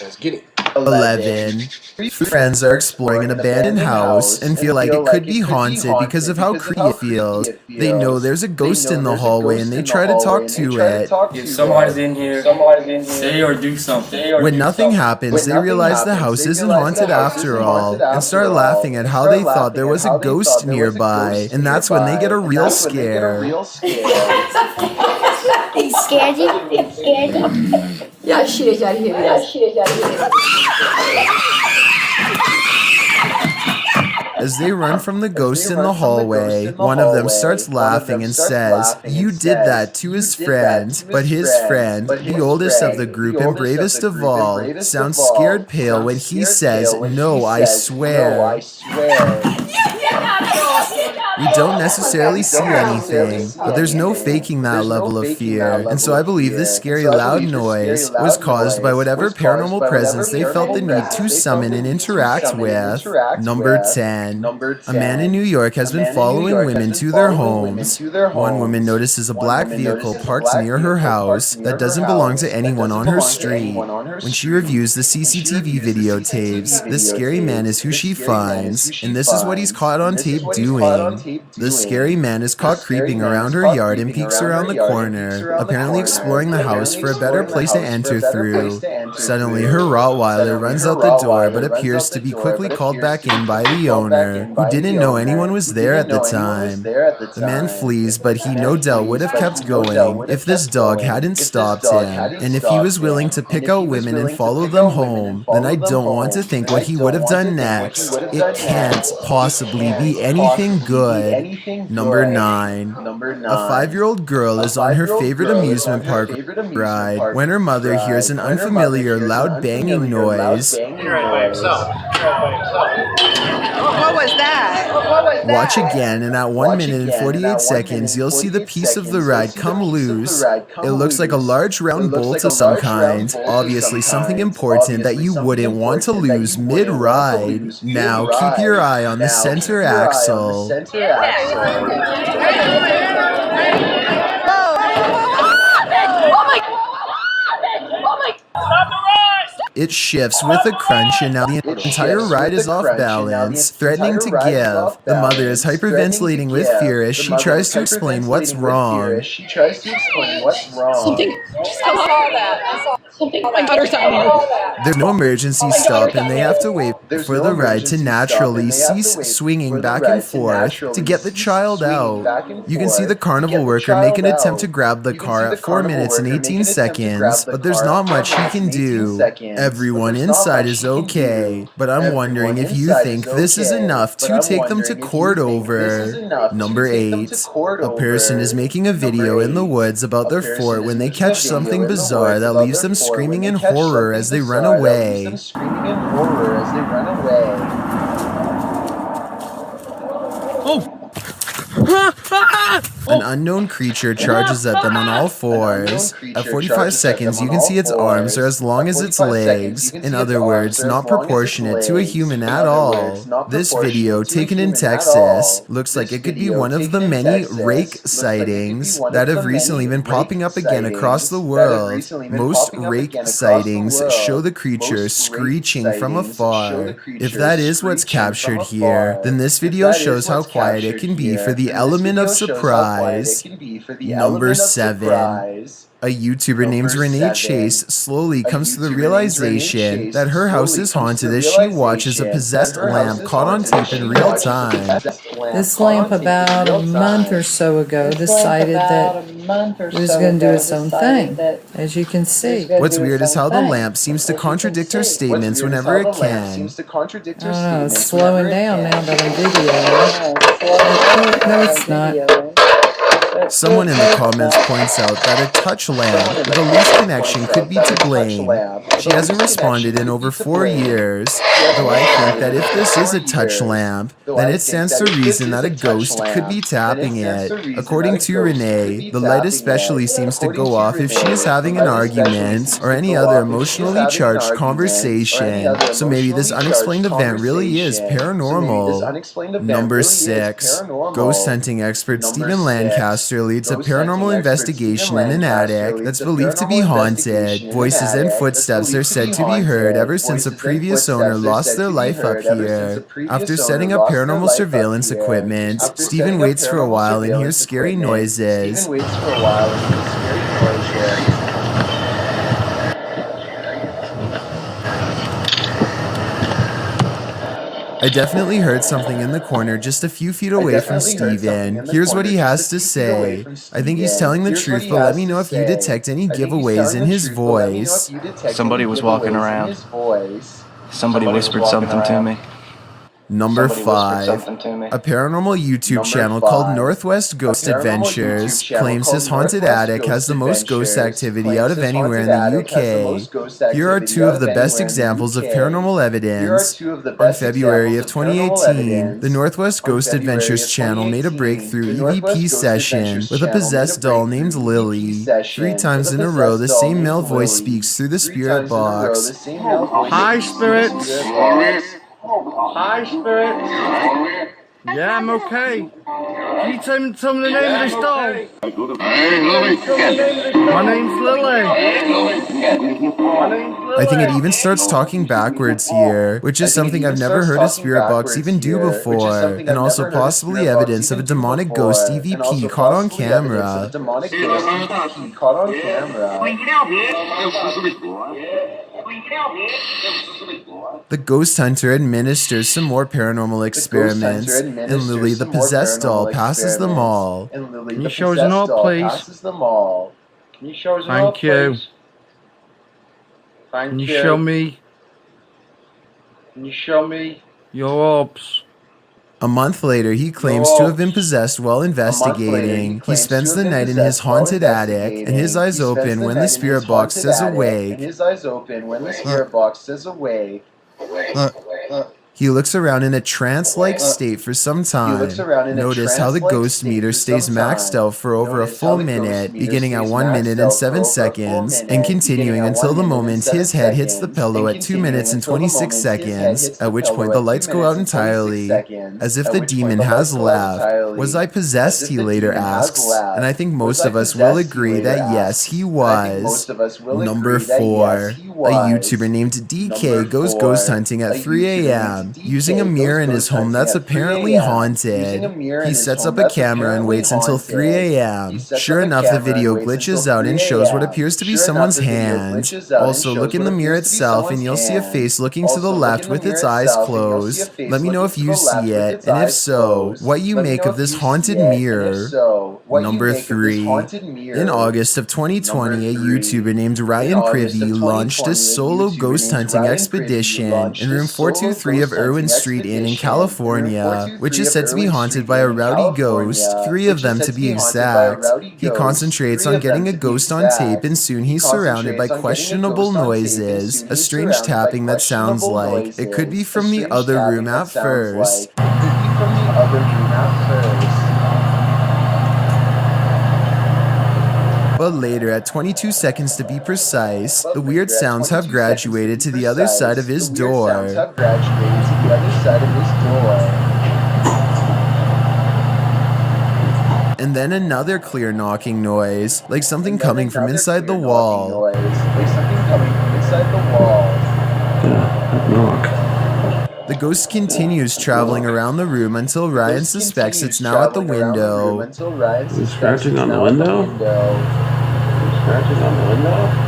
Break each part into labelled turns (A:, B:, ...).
A: Let's get it.
B: 11. Friends are exploring an abandoned house and feel like it could be haunted because of how creepy it feels. They know there's a ghost in the hallway and they try to talk to it.
C: If somebody's in here, say or do something.
B: When nothing happens, they realize the house isn't haunted after all and start laughing at how they thought there was a ghost nearby, and that's when they get a real scare.
D: It scared you? It scared you?
E: Ja, shit,
B: As they run from the ghost in the hallway, one of them starts laughing and says, "You did that to his friend." But his friend, the oldest of the group and bravest of all, sounds scared pale when he says, "No, I swear." We don't necessarily see anything, but there's no faking that level of fear, and so I believe this scary loud noise was caused by whatever paranormal presence they felt the need to summon and interact with. Number 10. A man in New York has been following women to their homes. One woman notices a black vehicle parked near her house that doesn't belong to anyone on her street. When she reviews the CCTV videotapes, this scary man is who she finds, and this is what he's caught on tape doing. The scary man is caught creeping around her yard and peeks around the corner, apparently exploring the house for a better place to enter through. Suddenly, her Rottweiler runs out the door but appears to be quickly called back in by the owner, who didn't know anyone was there at the time. The man flees, but he no doubt would have kept going if this dog hadn't stopped him. And if he was willing to pick out women and follow them home, then I don't want to think what he would have done next. It can't possibly be anything good. Number 9. A 5-year-old girl is on her favorite amusement park ride when her mother hears an unfamiliar loud banging noise.
E: What was that?
B: Watch again, and at 1 minute and 48 seconds, you'll see the piece of the ride come loose. It looks like a large round bolt of some kind, obviously something important that you wouldn't want to lose mid-ride. Now, keep your eye on the center axle. It shifts with a crunch, and now the entire ride is off balance, threatening to give. The mother is hyperventilating with fear as she tries to explain what's wrong.
E: Something. Just I saw that. Something. Oh my daughter's out here.
B: There's no emergency stop, and they have to wait for the ride to naturally cease swinging back and forth to get the child out. You can see the carnival worker make an attempt to grab the car at 4 minutes and 18 seconds, but there's not much he can do. Everyone inside is okay, but I'm wondering if you think this is enough to take them to court over. Number 8. A person is making a video in the woods about their fort when they catch something bizarre that leaves them screaming in horror as they run away. An unknown creature charges at them on all fours. At 45 seconds, you can see its arms are as long as its legs. In other words, not proportionate to a human at all. This video, taken in Texas, looks like it could be one of the many rake sightings that have recently been popping up again across the world. Most rake sightings show the creature screeching from afar. If that is what's captured here, then this video shows how quiet it can be for the element of surprise. Number 7. A YouTuber named Renee Chase slowly comes to the realization that her house is haunted as she watches a possessed lamp caught on tape in real time.
F: This lamp about a month or so ago decided that it was going to do its own thing, as you can see.
B: What's weird is how the lamp seems to contradict her statements whenever it can.
F: I don't know, it's slowing down now that I'm videoing. No, it's not.
B: Someone in the comments points out that a touch lamp with a loose connection could be to blame. She hasn't responded in over 4 years. Though I think that if this is a touch lamp, then it stands to reason that a ghost could be tapping it. According to Renee, the light especially seems to go off if she is having an argument or any other emotionally charged conversation. So maybe this unexplained event really is paranormal. Number 6. Ghost hunting expert Stephen Lancaster leads a paranormal investigation in an attic that's believed to be haunted. Voices and footsteps are said to be heard ever since a previous owner lost their life up here. After setting up paranormal surveillance equipment, Stephen waits for a while and hears scary noises. I definitely heard something in the corner just a few feet away from Steven. Here's what he has to say. I think he's telling the truth, but let me know if you detect any giveaways in his voice.
A: Somebody was walking around. Somebody whispered something to me.
B: Number 5. A paranormal YouTube channel called Northwest Ghost Adventures claims his haunted attic has the most ghost activity out of anywhere in the UK. Here are 2 of the best examples of paranormal evidence. On February of 2018, the Northwest Ghost Adventures channel made a breakthrough EVP session with a possessed doll named Lily. 3 times in a row, the same male voice speaks through the spirit box.
G: Hi, spirits. Hi, Spirit. Yeah, I'm okay. Can you tell me the name of this doll? My name's Lily.
B: I think it even starts talking backwards here, which is something I've never heard a spirit box even do before, and also possibly evidence of a demonic ghost EVP caught on camera. The ghost hunter administers some more paranormal experiments, and Lily, the possessed doll, passes them all.
G: Can you show us an orb, please? Thank you. Can you show me your orbs?
B: A month later, he claims to have been possessed while investigating. He spends the night in his haunted attic, and his eyes open when the spirit box says awake. He looks around in a trance-like state for some time. Notice how the ghost meter stays maxed out for over a full minute, beginning at 1 minute and 7 seconds, and continuing until the moment his head hits the pillow at 2 minutes and 26 seconds, at which point the lights go out entirely, as if the demon has left. Was I possessed, he later asks, and I think most of us will agree that yes, he was. Number 4. A YouTuber named DK goes ghost hunting at 3 a.m. Using a mirror in his home that's apparently haunted. He sets up a camera and waits until 3 a.m. Sure enough, the video glitches out and shows what appears to be someone's hand. Also, look in the mirror itself and you'll see a face looking to the left with its eyes closed. Let me know if you see it, and if so, what you make of this haunted mirror. Number 3. In August of 2020, a YouTuber named Ryan Privy launched a solo ghost hunting expedition in room 423 of Irwin Street Inn in California, which is said to be haunted by a rowdy ghost, 3 of them to be exact. He concentrates on getting a ghost on tape, and soon he's surrounded by questionable noises, a strange tapping that sounds like it could be from the other room at first. But later, at 22 seconds to be precise, the weird sounds have graduated to the other side of his door. And then another clear knocking noise, like something coming from inside the wall. The ghost continues traveling around the room until Ryan suspects it's now at the window.
H: Is he scratching on the window? Scratching on the window?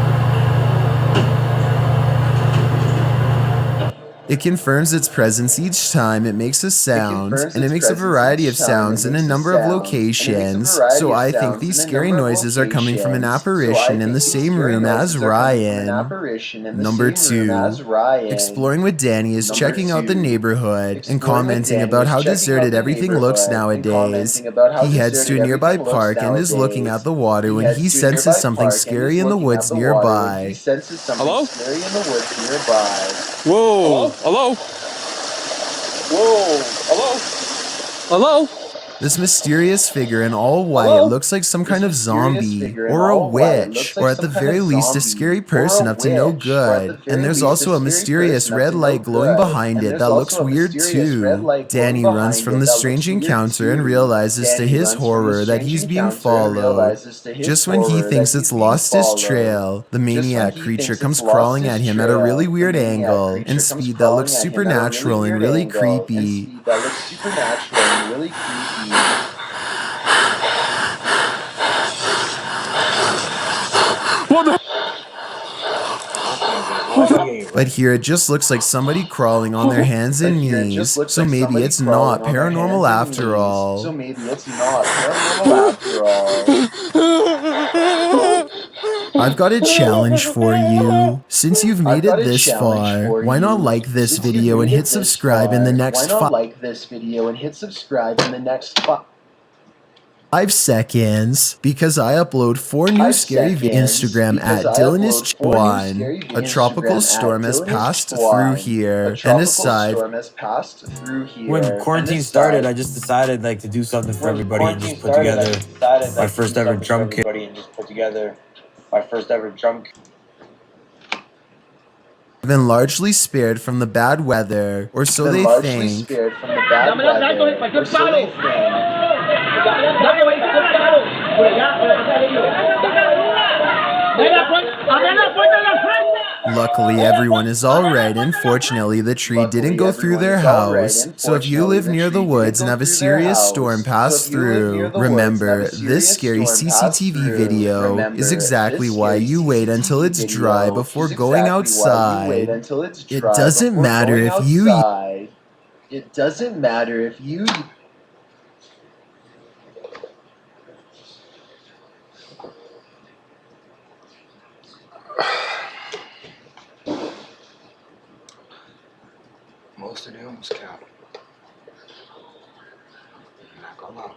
B: It confirms its presence each time it makes a sound, and it makes a variety of sounds in a number of locations, so I think these scary noises are coming from an apparition in the same room as Ryan. Number 2. Exploring with Danny is checking out the neighborhood and commenting about how deserted everything looks nowadays. He heads to a nearby park and is looking at the water when he senses something scary in the woods nearby.
G: Hello?
H: Whoa. Hello? Whoa. Hello? Hello?
B: This mysterious figure in all white looks like some kind of zombie, or a witch, or at the very least a scary person up to no good. And there's also a mysterious red light glowing behind it that looks weird too. Danny runs from the strange encounter and realizes to his horror that he's being followed. Just when he thinks it's lost his trail, the maniac creature comes crawling at him at a really weird angle and speed that looks supernatural and really creepy. But here it just looks like somebody crawling on their hands and knees, so maybe it's not paranormal after all. I've got a challenge for you. Since you've made it this far, why not like this video and hit subscribe in the next 5 seconds, because I upload 4 new scary videos. Instagram at DylanIsCh1. A tropical storm has passed through here, and aside.
A: When quarantine started, I just decided like to do something for everybody and just put together my first ever drum kit.
B: I've been largely spared from the bad weather, or so they think. Luckily, everyone is alright, and fortunately, the tree didn't go through their house. So if you live near the woods and have a serious storm pass through, remember, this scary CCTV video is exactly why you wait until it's dry before going outside. It doesn't matter if you...
I: Most of them was cattle. Not gonna lie.